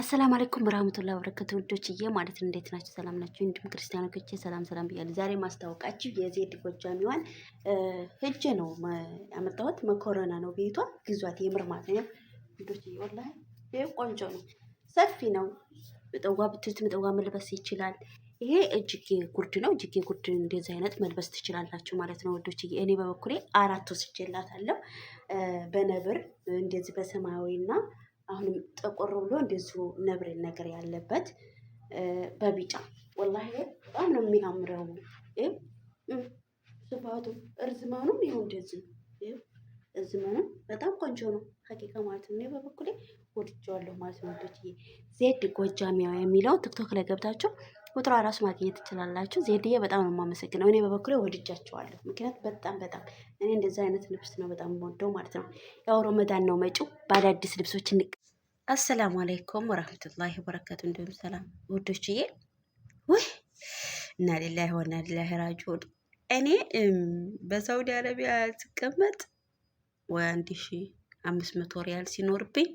አሰላሙ አለይኩም ወራህመቱላሂ ወበረካቱ ውዶችዬ ማለት ነው። እንዴት ናችሁ? ሰላም ናችሁ? እንዲሁም ክርስቲያኖች ሰላም ብያለሁ። ዛሬ ማስታወቃችሁ የዜድ ጎጃሚዋን ሂጅ ነው ያመጣሁት። መኮረና ነው ቤቷ ግዟት። የምር ማለት ነው ውዶችዬ፣ ወላሂ ይሄ ቆንጆ ነው፣ ሰፊ ነው። ምጠዋ ብትት ምጠዋ መልበስ ይችላል። ይሄ እጅጌ ጉርድ ነው። እጅጌ ጉርድ እንደዚህ አይነት መልበስ ትችላላችሁ ማለት ነው ውዶችዬ። እኔ በበኩሌ 4 ወስጄላታለሁ። በነብር እንደዚህ በሰማያዊና አሁንም ጥቁር ብሎ እንደዚሁ ነብር ነገር ያለበት በቢጫ ወላሂ በጣም ነው የሚያምረው። ስፋቱ እርዝማኑም ይሁን እንደዚህ እርዝማኑ በጣም ቆንጆ ነው ሀቂቃ ማለት ነው። እኔ በበኩሌ ወድጄዋለሁ ማለት ነው ወዶችዬ። ዜድ ጎጃሚያ የሚለው ቲክቶክ ላይ ገብታችሁ ቁጥሯ ራሱ ማግኘት ትችላላችሁ። ዜድዬ በጣም ነው የማመሰግነው። እኔ በበኩሌ ወድጃቸዋለሁ። ምክንያቱም በጣም እኔ እንደዚህ አይነት ልብስ ነው በጣም የምወደው ማለት ነው። ያው ረመዳን ነው መጪው፣ በአዳዲስ ልብሶች አሰላሙ አለይኩም ወራህመቱላሂ ወበረካቱ። እንዲሁም ሰላም ውዶችዬ። ወይ እና ሊላሂ ወና ሊላሂ ራጂዑን። እኔ በሳውዲ አረቢያ ስቀመጥ ወይ 1500 ሪያል ሲኖርብኝ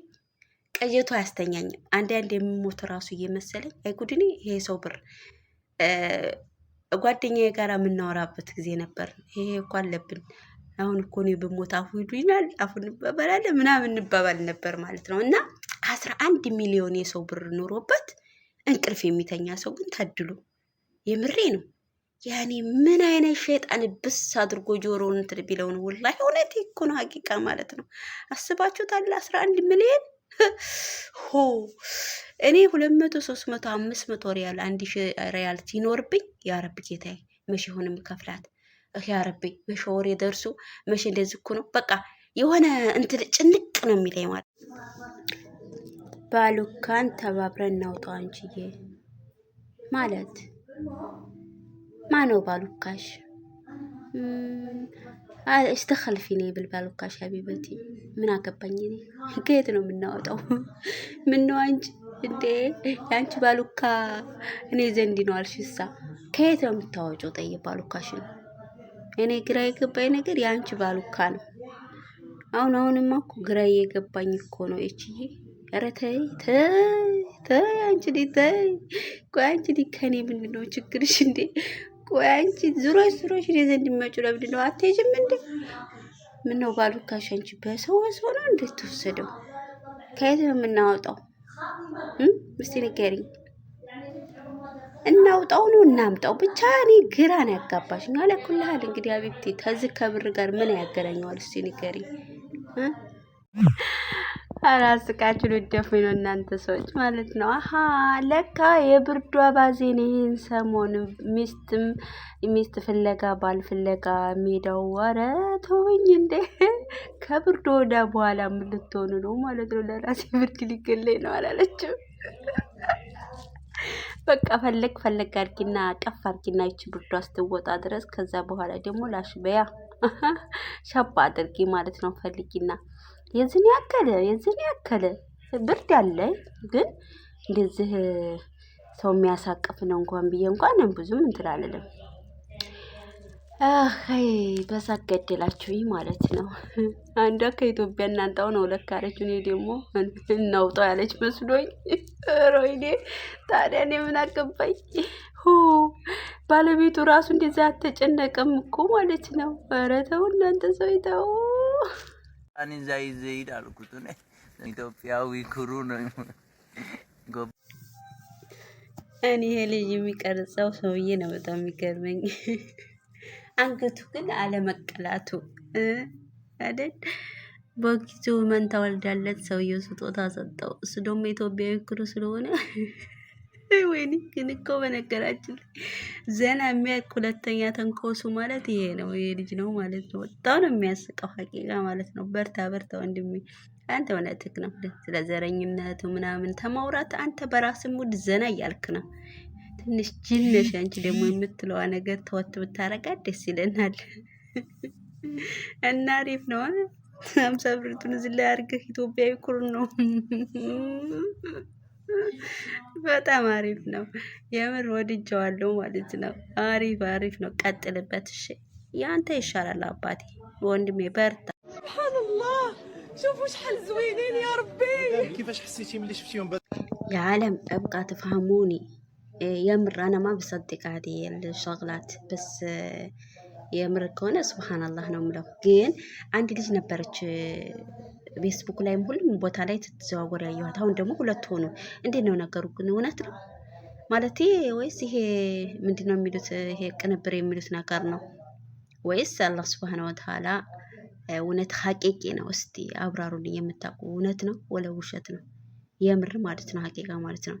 ቀየቱ አያስተኛኝም። አንዳንድ የምሞት ራሱ እየመሰለኝ አይጉድኒ ይሄ ሰው ብር ጓደኛዬ ጋር የምናወራበት ጊዜ ነበር። ይሄ እኮ አለብን አሁን እኮ ነው በሞት አፉ ይዱኛል አፉ እንባባላለን ምናምን እንባባል ነበር ማለት ነው። እና 11 ሚሊዮን የሰው ብር ኖሮበት እንቅልፍ የሚተኛ ሰው ግን ታድሎ የምሬ ነው። ያኔ ምን አይነት ሸይጣን ብስ አድርጎ ጆሮውን እንትን ቢለው ነው። ወላሂ እውነት እኮ ነው ሀቂቃ ማለት ነው። አስባችሁታል? 11 ሚሊዮን ሆ እኔ 200 300 500 ሪያል 1000 ሪያል ሲኖርብኝ ያ ረብ ጌታዬ መቼ ሆነ የምከፍላት? ያ ረቢ መቼ ወሬ ደርሶ መቼ እንደዚህ እኮ ነው በቃ የሆነ እንትን ጭንቅ ነው የሚለኝ ማለት ባሉካን ተባብረን እናውጣው አንቺዬ ማለት ማነው ባሉካሽ? استخلفيني بالبالوكاش حبيبتي ምን አገባኝ እኔ ከየት ነው የምናወጣው? ምን ነው አንቺ እንዴ ያንቺ ባሉካ እኔ ዘንድ ነው አልሽሳ ከየት ነው የምታወጪው? ጠይ ባሉካሽን እኔ ግራ የገባኝ ነገር ያንቺ ባሉካ ነው። አሁንማ እኮ ግራ የገባኝ እኮ ነው እቺዬ። ኧረ ተይ አንቺ ተይ። ቆይ አንቺ ከኔ ምንድነው ችግርሽ እንዴ? ቆይ አንቺ ዙሮሽ እኔ ዘንድ መጪው ለምንድን ነው አትሄጂም እንዴ? ምን ነው ባሉካሽ አንቺ በሰው ነው እንዴ ተወሰደው? ከየት ነው የምናወጣው? እስቲ ንገሪኝ። እናውጣው ነው እናምጣው? ብቻ እኔ ግራ ነው ያጋባሽኝ። አለኩልሃል እንግዲህ አቤት ከዚህ ከብር ጋር ምን ያገናኘዋል? እስቲ ንገሪኝ። አራስቃችሁ ልደፉኝ ነው እናንተ ሰዎች ማለት ነው። አሃ ለካ የብርዷ ባዜን ይሄን ሰሞን ሚስት ፍለጋ ባል ፍለጋ ሜዳው ወረ ተወኝ እንዴ። ከብርዶ ወዳ በኋላ ምን ልትሆኑ ነው ማለት ነው? ለራሴ ብርድ ሊገለኝ ነው አላለችም? በቃ ፈለግ አድርጊና ቀፍ አድርጊና ይቺ ብርዷ ስትወጣ ድረስ ከዛ በኋላ ደግሞ ላሽ በያ ሻባ አድርጊ ማለት ነው። ፈልጊና የዝን ያከለ ብርድ አለ ግን እንደዚህ ሰው የሚያሳቅፍ ነው እንኳን ብዬ እንኳን ብዙም እንትን አልልም። አይ በሳገደላችሁኝ ማለት ነው። አንዷ ከኢትዮጵያ እናንጣው ነው ለካ አለች። እኔ ደግሞ እናውጣው ያለች መስሎኝ ሮይኔ ታዲያ እኔ ምን አገባኝ? ባለቤቱ ራሱ እንደዛ አትጨነቅም እኮ ማለት ነው። ኧረ ተው እናንተ ሰው ይተው። እኔ ዘይድ አልኩት ነው ኢትዮጵያዊ ኩሩ ነው። እኔ ይሄ ልጅ የሚቀርጸው ሰውዬ ነው በጣም የሚገርመኝ። አንገቱ ግን አለመቀላቱ አይደል? በጊዜው መንታ ወልዳለት ሰውዬው ስጦታ ሰጠው። እሱ ደግሞ ኢትዮጵያዊ ኩሩ ስለሆነ ወይኔ ግን እኮ በነገራችን ላይ ዘና የሚያውቅ ሁለተኛ ተንኮሱ ማለት ይሄ ነው። ይሄ ልጅ ነው ማለት ነው። በጣም ነው የሚያስቀው ሀቂቃ ማለት ነው። በርታ ወንድሜ፣ አንተ እውነትህ ነው። ስለ ዘረኝነቱ ምናምን ተማውራት አንተ በራስህ ሙድ ዘና እያልክ ነው። ትንሽ ጅል ነሽ አንቺ። ደግሞ የምትለዋ ነገር ተወት ብታረጋት ደስ ይለናል። እና አሪፍ ነው። 50 ብርቱን እዚህ ላይ አድርገህ ኢትዮጵያዊ ኩሩ ነው። በጣም አሪፍ ነው። የምር ወድጀዋለሁ ማለት ነው። አሪፍ ነው። ቀጥልበት እሺ። ያንተ ይሻላል አባቴ ወንድሜ በርታ። سبحان الله شوفوا شحال زوينين يا ربي. كيفاش حسيتي ملي شفتيهم የዓለም ابقى تفهموني የምር أنا ما بصدق هذه الشغلات بس የምር ከሆነ ሱብሃንአላህ ነው የምለው። ግን አንድ ልጅ ነበረች ፌስቡክ ላይም ሁሉም ቦታ ላይ ትዘዋወር ያየኋት። አሁን ደግሞ ሁለት ሆኑ። እንዴት ነው ነገሩ? ግን እውነት ነው ማለቴ ወይስ ይሄ ምንድነው የሚሉት ይሄ ቅንብር የሚሉት ነገር ነው ወይስ አላህ ሱብሃነሁ ወተዓላ እውነት ሐቂቂ ነው? እስቲ አብራሩልኝ የምታውቁ። እውነት ነው ወለ ውሸት ነው? የምር ማለት ነው ሐቂቃ ማለት ነው።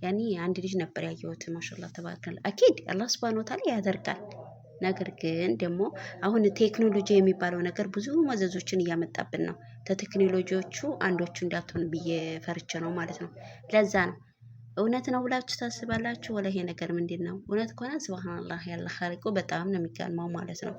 ያኔ አንድ ልጅ ነበር ያየሁት። ማሻአላህ ተባረከል። አኪድ አላህ ሱብሃነሁ ወተዓላ ያደርጋል። ነገር ግን ደግሞ አሁን ቴክኖሎጂ የሚባለው ነገር ብዙ መዘዞችን እያመጣብን ነው። ከቴክኖሎጂዎቹ አንዶቹ እንዳትሆን ብዬ ፈርቼ ነው ማለት ነው። ለዛ ነው እውነት ነው ብላችሁ ታስባላችሁ? ወላ ይሄ ነገር ምንድን ነው? እውነት ከሆነ ሱብሃንአላህ ያለ ኻሊቁ በጣም ነው የሚገርመው ማለት ነው።